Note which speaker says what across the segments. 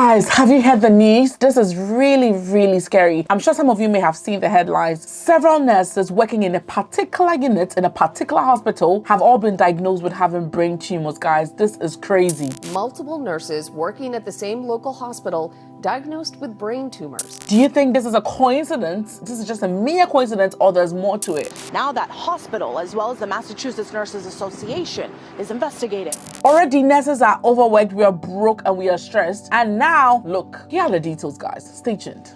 Speaker 1: Guys, have you heard the news? This is really, really scary. I'm sure some of you may have seen the headlines. Several nurses working in a particular unit in a particular hospital have all been diagnosed with having brain tumors, guys. This is crazy.
Speaker 2: Multiple nurses working at the same local hospital diagnosed with brain tumors.
Speaker 1: Do you think this is a coincidence? This is just a mere coincidence, or there's more to it?
Speaker 3: Now that hospital, as well as the Massachusetts Nurses Association, is investigating.
Speaker 1: Already nurses are overworked, we are broke, and we are stressed. And now, look, here are the details, guys. Stay tuned.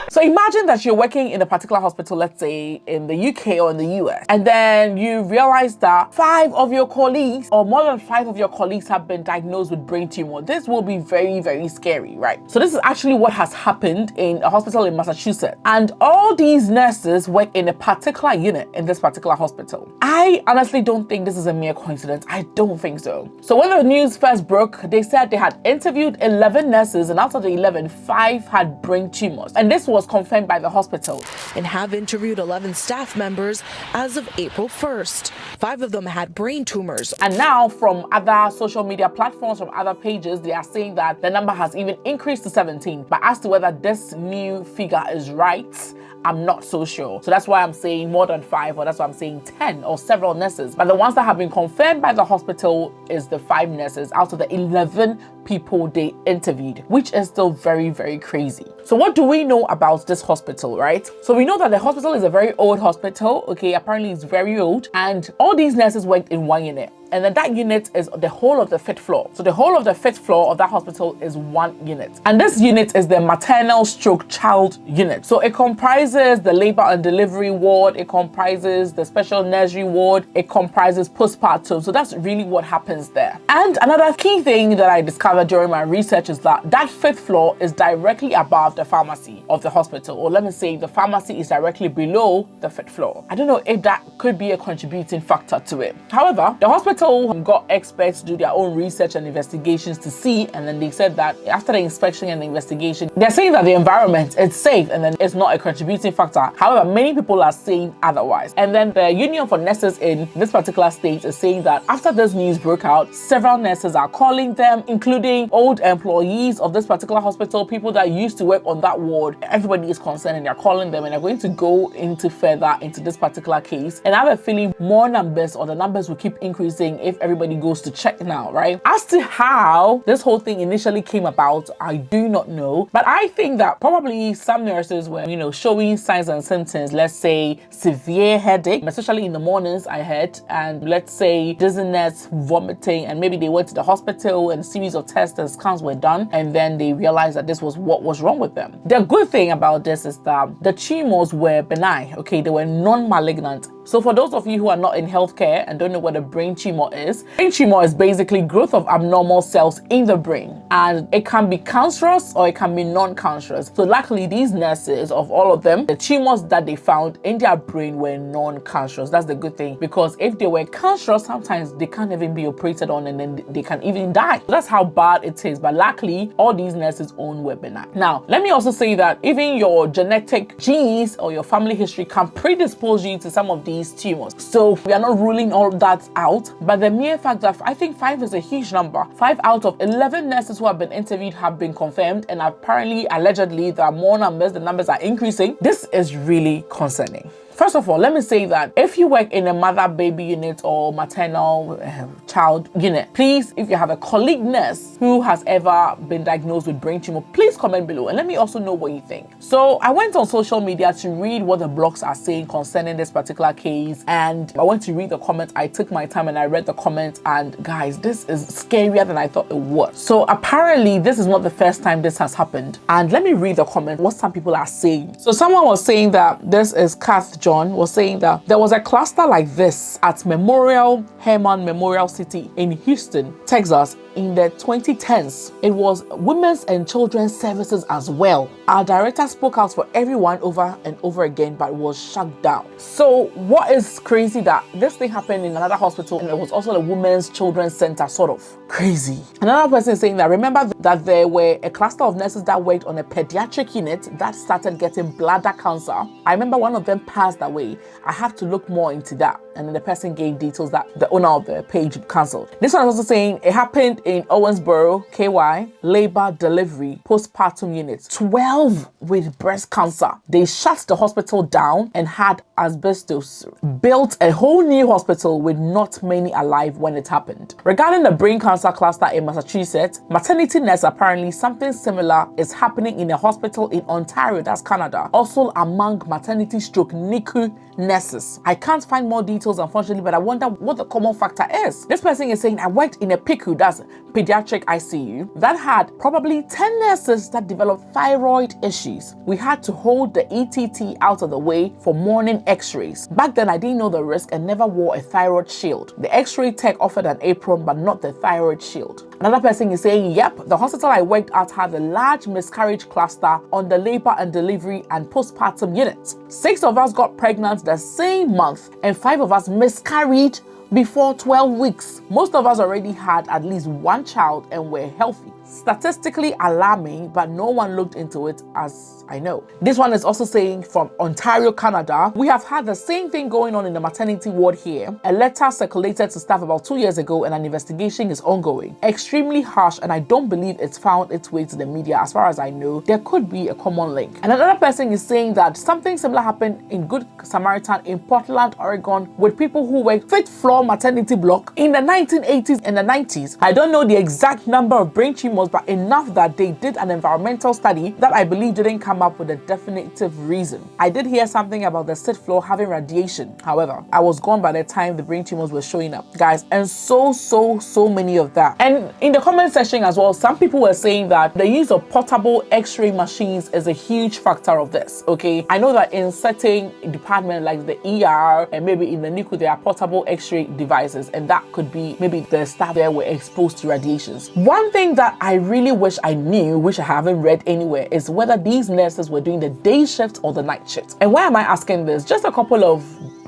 Speaker 1: So imagine that you're working in a particular hospital, let's say in the UK or in the US, and then you realize that 5 of your colleagues or more than 5 of your colleagues have been diagnosed with brain tumor. This will be very, very scary, right? So this is actually what has happened in a hospital in Massachusetts. And all these nurses work in a particular unit in this particular hospital. I honestly don't think this is a mere coincidence. I don't think so. So when the news first broke, they said they had interviewed 11 nurses, and out of the 11, 5 had brain tumors. And this was confirmed by the hospital.
Speaker 4: And have interviewed 11 staff members as of April 1st. 5 of them had brain tumors.
Speaker 1: And now from other social media platforms, from other pages, they are saying that the number has even increased to 17. But as to whether this new figure is right, I'm not so sure. So that's why I'm saying more than 5, or that's why I'm saying 10 or several nurses. But the ones that have been confirmed by the hospital is the 5 nurses out of the 11 people they interviewed, which is still very, very crazy. So what do we know about this hospital, right? So we know that the hospital is a very old hospital. Okay, apparently it's very old, and all these nurses worked in one unit. And then that unit is the whole of the 5th floor. So the whole of the 5th floor of that hospital is one unit. And this unit is the maternal stroke child unit. So it comprises the labor and delivery ward. It comprises the special nursery ward. It comprises postpartum. So that's really what happens there. And another key thing that I discovered during my research is that that 5th floor is directly above the pharmacy of the hospital. Or let me say the pharmacy is directly below the 5th floor. I don't know if that could be a contributing factor to it. However, the hospital got experts to do their own research and investigations to see, and then they said that after the inspection and the investigation, they're saying that the environment is safe and then it's not a contributing factor. However, many people are saying otherwise. And then the Union for Nurses in this particular state is saying that after this news broke out, several nurses are calling them, including old employees of this particular hospital, people that used to work on that ward. Everybody is concerned and they're calling them, and they're going to go into further into this particular case. And I have a feeling more numbers, or the numbers will keep increasing if everybody goes to check now, right? As to how this whole thing initially came about, I do not know, but I think that probably some nurses were, showing signs and symptoms, let's say severe headache, especially in the mornings I heard, and let's say dizziness, vomiting, and maybe they went to the hospital and a series of tests and scans were done, and then they realized that this was what was wrong with them. The good thing about this is that the tumors were benign, okay? They were non-malignant. So for those of you who are not in healthcare and don't know what a brain tumor is basically growth of abnormal cells in the brain, and it can be cancerous or it can be non-cancerous. So luckily these nurses, of all of them, the tumors that they found in their brain were non-cancerous. That's the good thing, because if they were cancerous, sometimes they can't even be operated on and then they can even die. So that's how bad it is. But luckily all these nurses' own were benign. Now let me also say that even your genetic genes or your family history can predispose you to some of these tumors. So we are not ruling all that out, but the mere fact that I think 5 is a huge number. 5 out of 11 nurses who have been interviewed have been confirmed, and apparently, allegedly, there are more numbers. The numbers are increasing. This is really concerning. First of all, let me say that if you work in a mother-baby unit or maternal child unit, please, if you have a colleague nurse who has ever been diagnosed with brain tumor, please comment below and let me also know what you think. So I went on social media to read what the blogs are saying concerning this particular case, and I went to read the comments. I took my time and I read the comments, and guys, this is scarier than I thought it was. So apparently this is not the first time this has happened, and let me read the comments, what some people are saying. So someone was saying that this is Kath John was saying that there was a cluster like this at Hermann Memorial City in Houston, Texas in the 2010s. It was women's and children's services as well. Our director spoke out for everyone over and over again, but was shut down. So what is crazy that this thing happened in another hospital, and it was also a women's children's center, sort of crazy. Another person is saying that remember that there were a cluster of nurses that worked on a pediatric unit that started getting bladder cancer. I remember one of them passed away. I have to look more into that. And then the person gave details that the owner of the page cancelled. This one is also saying it happened in Owensboro, KY, labor delivery, postpartum unit. 12 with breast cancer. They shut the hospital down and had asbestos. Built a whole new hospital with not many alive when it happened. Regarding the brain cancer cluster in Massachusetts, maternity nurse, apparently something similar is happening in a hospital in Ontario, that's Canada. Also among maternity stroke NICU nurses. I can't find more details unfortunately, but I wonder what the common factor is. This person is saying, I worked in a PICU, that's pediatric ICU, that had probably 10 nurses that developed thyroid issues. We had to hold the ETT out of the way for morning x-rays. Back then I didn't know the risk and never wore a thyroid shield. The x-ray tech offered an apron but not the thyroid shield. Another person is saying, yep, the hospital I worked at had a large miscarriage cluster on the labor and delivery and postpartum units. 6 of us got pregnant the same month and 5 of us miscarried before 12 weeks. Most of us already had at least one child and were healthy. Statistically alarming, but no one looked into it as I know. This one is also saying from Ontario, Canada, we have had the same thing going on in the maternity ward here. A letter circulated to staff about 2 years ago and an investigation is ongoing. Extremely harsh, and I don't believe it's found its way to the media. As far as I know, there could be a common link. And another person is saying that something similar happened in Good Samaritan in Portland, Oregon, with people who were fifth floor maternity block in the 1980s and the 90s. I don't know the exact number of brain tumors, but enough that they did an environmental study that I believe didn't come up with a definitive reason. I did hear something about the sixth floor having radiation. However, I was gone by the time the brain tumors were showing up, guys, and so many of that. And in the comment section as well, some people were saying that the use of portable x-ray machines is a huge factor of this. Okay, I know that in certain departments like the ER and maybe in the NICU there are portable x-ray devices, and that could be maybe the staff there were exposed to radiations. One thing that I really wish I knew, which I haven't read anywhere, is whether these nurses were doing the day shift or the night shift. And why am I asking this? Just a couple of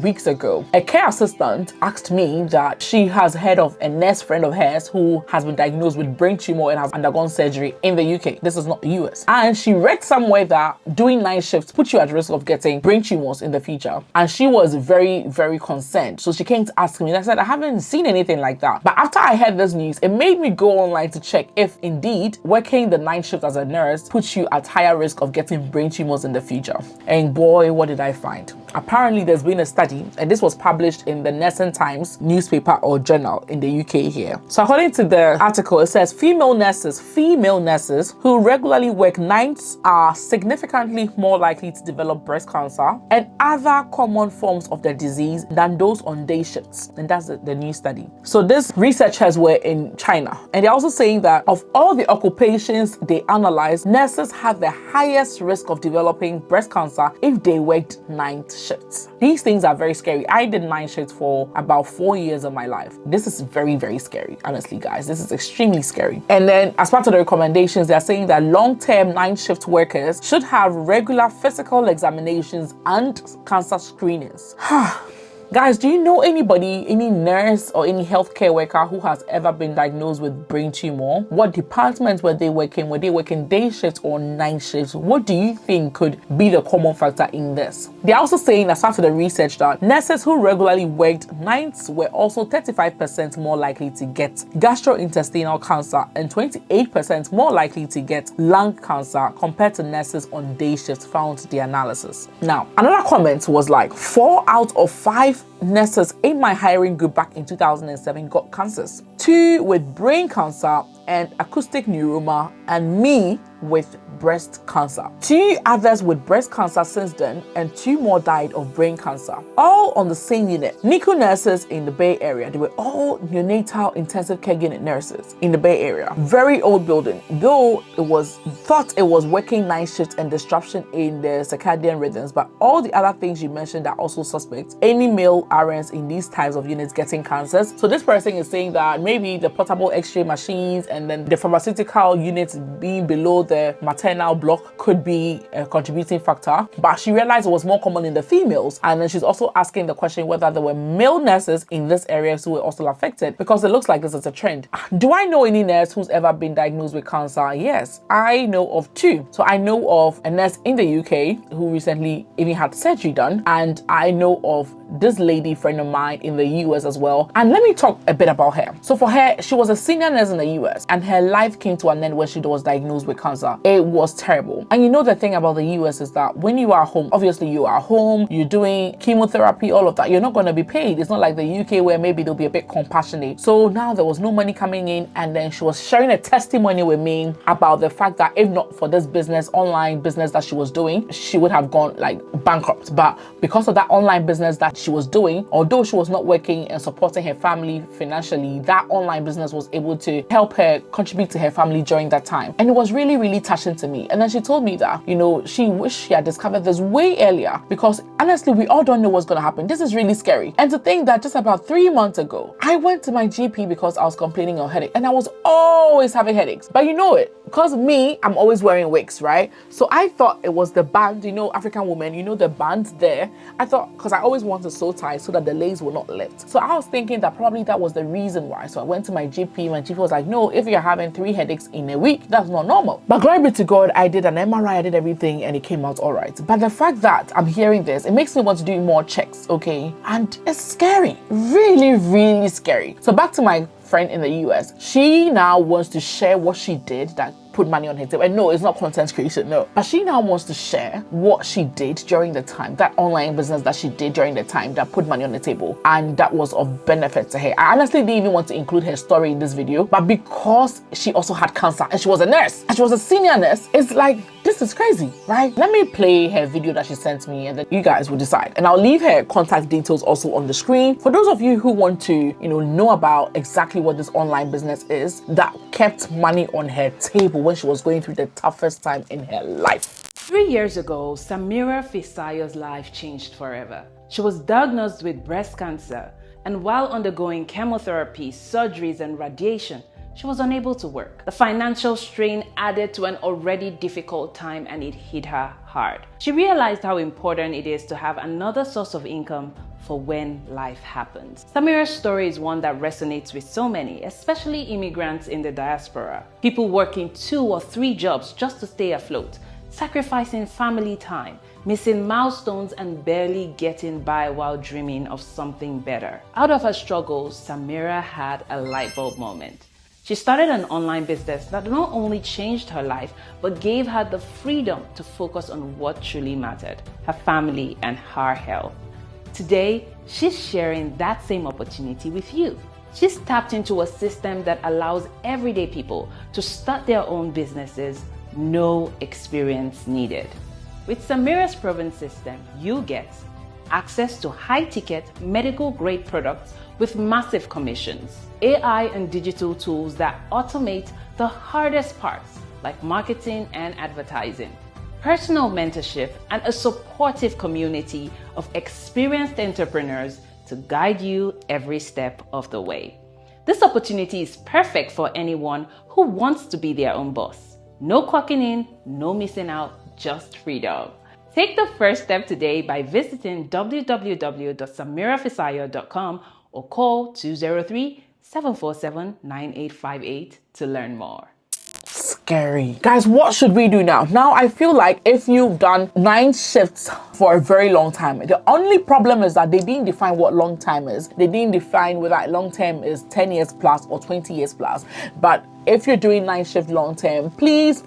Speaker 1: weeks ago, a care assistant asked me that she has heard of a nurse friend of hers who has been diagnosed with brain tumor and has undergone surgery in the UK. This is not the US. And she read somewhere that doing night shifts puts you at risk of getting brain tumors in the future. And she was very concerned. So she came to ask me, and I said, I haven't seen anything like that. But after I heard this news, it made me go online to check if indeed working the night shift as a nurse puts you at higher risk of getting brain tumors in the future. And boy, what did I find? Apparently there's been a study, and this was published in the Nursing Times newspaper or journal in the UK here. So according to the article, it says female nurses who regularly work nights are significantly more likely to develop breast cancer and other common forms of the disease than those on day shifts. And that's the new study. So these researchers were in China, and they're also saying that of all the occupations they analyzed, nurses have the highest risk of developing breast cancer if they worked night shifts. These things are very scary. I did night shifts for about 4 years of my life. This is very scary, honestly, guys. This is extremely scary. And then as part of the recommendations, they're saying that long-term night shift workers should have regular physical examinations and cancer screenings. Guys, do you know anybody, any nurse or any healthcare worker who has ever been diagnosed with brain tumor? What departments were they working? Were they working day shifts or night shifts? What do you think could be the common factor in this? They're also saying, as part of the research, that nurses who regularly worked nights were also 35% more likely to get gastrointestinal cancer and 28% more likely to get lung cancer compared to nurses on day shifts, found the analysis. Now, another comment was like 4 out of 5 nurses in my hiring group back in 2007 got cancers. 2 with brain cancer and acoustic neuroma, and me with breast cancer. 2 others with breast cancer since then, and 2 more died of brain cancer. All on the same unit. NICU nurses in the Bay Area. They were all neonatal intensive care unit nurses in the Bay Area. Very old building, though it was thought it was working night shifts and disruption in the circadian rhythms, but all the other things you mentioned are also suspects. Any male RNs in these types of units getting cancers. So this person is saying that maybe the portable x-ray machines and then the pharmaceutical unit being below the maternal block could be a contributing factor. But she realized it was more common in the females. And then she's also asking the question whether there were male nurses in this area who were also affected, because it looks like this is a trend. Do I know any nurse who's ever been diagnosed with cancer? Yes, I know of 2. So I know of a nurse in the UK who recently even had surgery done, and I know of this lady friend of mine in the US as well. And let me talk a bit about her. So for her, she was a senior nurse in the US, and her life came to an end when she was diagnosed with cancer. It was terrible. And you know, the thing about the US is that when you are home, obviously you are home, you're doing chemotherapy, all of that, you're not going to be paid. It's not like the UK where maybe they'll be a bit compassionate. So now there was no money coming in, and then she was sharing a testimony with me about the fact that if not for this business, online business that she was doing, she would have gone like bankrupt. But because of that online business that she was doing, although she was not working and supporting her family financially, that online business was able to help her contribute to her family during that time. And it was really, really touching to me. And then she told me that, you know, she wished she had discovered this way earlier, because honestly, we all don't know what's going to happen. This is really scary. And to think that just about 3 months ago, I went to my GP because I was complaining of headache, and I was always having headaches. But you know it, because me, I'm always wearing wigs, right? So I thought it was the band, you know, African woman, you know, the band there. I thought, because I always want to sew tie so that the lace will not lift. So I was thinking that probably that was the reason why. So I went to my GP. My GP was like, no, if you're having 3 headaches in a week, that's not normal. But glory be to God, I did an MRI, I did everything, and it came out all right. But the fact that I'm hearing this, it makes me want to do more checks, okay? And it's scary, really, really scary. So back to my friend in the US, she now wants to share what she did that put money on her table. And no, it's not content creation, no. But she now wants to share what she did during the time, that online business that she did during the time that put money on the table, and that was of benefit to her. I honestly didn't even want to include her story in this video, but because she also had cancer and she was a nurse and she was a senior nurse, it's like, this is crazy, right? Let me play her video that she sent me, and then you guys will decide. And I'll leave her contact details also on the screen for those of you who want to, you know about exactly what this online business is that kept money on her table when she was going through the toughest time in her life.
Speaker 5: 3 years ago, Samira Fisayo's life changed forever. She was diagnosed with breast cancer, and while undergoing chemotherapy, surgeries, and radiation, she was unable to work. The financial strain added to an already difficult time, and it hit her hard. She realized how important it is to have another source of income for when life happens. Samira's story is one that resonates with so many, especially immigrants in the diaspora. People working 2 or 3 jobs just to stay afloat, sacrificing family time, missing milestones, and barely getting by while dreaming of something better. Out of her struggles, Samira had a light bulb moment. She started an online business that not only changed her life, but gave her the freedom to focus on what truly mattered, her family and her health. Today, she's sharing that same opportunity with you. She's tapped into a system that allows everyday people to start their own businesses, no experience needed. With Samira's proven system, you get access to high-ticket, medical-grade products with massive commissions, AI and digital tools that automate the hardest parts like marketing and advertising, personal mentorship, and a supportive community of experienced entrepreneurs to guide you every step of the way. This opportunity is perfect for anyone who wants to be their own boss. No clocking in, no missing out, just freedom. Take the first step today by visiting www.samirafisayo.com or call 203-747-9858 to learn more.
Speaker 1: Scary. Guys, what should we do now? Now, I feel like if you've done 9 shifts for a very long time, the only problem is that they didn't define what long time is. They didn't define whether long term is 10 years plus or 20 years plus. But if you're doing 9 shift long term, please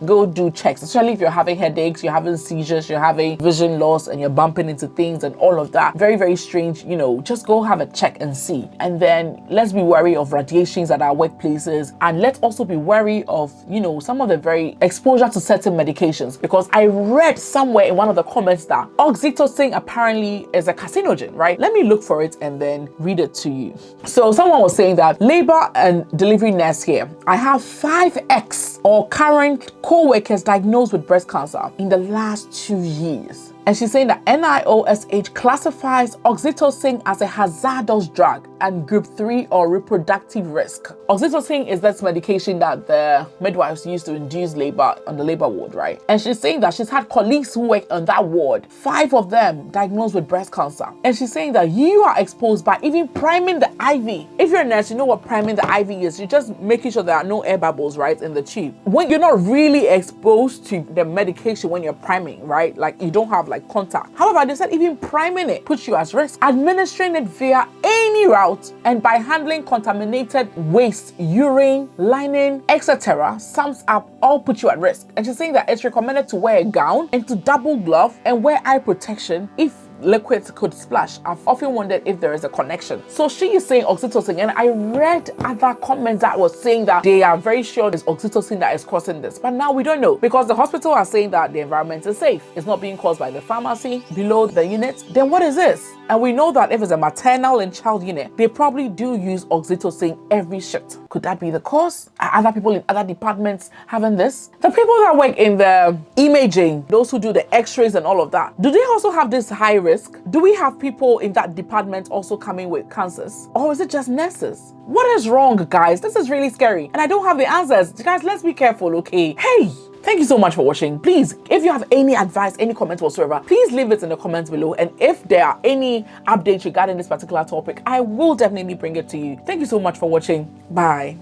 Speaker 1: go do checks, especially if you're having headaches, you're having seizures, you're having vision loss, and you're bumping into things and all of that. Very, very strange, just go have a check and see. And then let's be wary of radiations at our workplaces. And let's also be wary of, some of the very exposure to certain medications, because I read somewhere in one of the comments that oxytocin apparently is a carcinogen, right? Let me look for it and then read it to you. So someone was saying that labor and delivery nurse here, I have 5 ex or current co-workers diagnosed with breast cancer in the last 2 years. And she's saying that NIOSH classifies oxytocin as a hazardous drug and group 3 or reproductive risk. Oxytocin is this medication that the midwives use to induce labor on the labor ward, right? And she's saying that she's had colleagues who work on that ward, 5 of them diagnosed with breast cancer. And she's saying that you are exposed by even priming the IV. If you're a nurse, you know what priming the IV is. You're just making sure there are no air bubbles, right, in the tube. When you're not really exposed to the medication when you're priming, right? Like you don't have like contact. However, they said even priming it puts you at risk. Administering it via any route and by handling contaminated waste, urine, lining, etc., sums up all put you at risk. And she's saying that it's recommended to wear a gown and to double glove and wear eye protection if liquids could splash. I've often wondered if there is a connection. So she is saying oxytocin, and I read other comments that was saying that they are very sure it's oxytocin that is causing this. But now we don't know because the hospital are saying that the environment is safe. It's not being caused by the pharmacy below the unit. Then what is this? And we know that if it's a maternal and child unit, they probably do use oxytocin every shift. Could that be the cause? Are other people in other departments having this? The people that work in the imaging, those who do the x-rays and all of that, do they also have this high risk? Do we have people in that department also coming with cancers? Or is it just nurses? What is wrong, guys? This is really scary. And I don't have the answers. Guys, let's be careful, okay? Hey! Thank you so much for watching. Please, if you have any advice, any comments whatsoever, please leave it in the comments below. And if there are any updates regarding this particular topic, I will definitely bring it to you. Thank you so much for watching. Bye.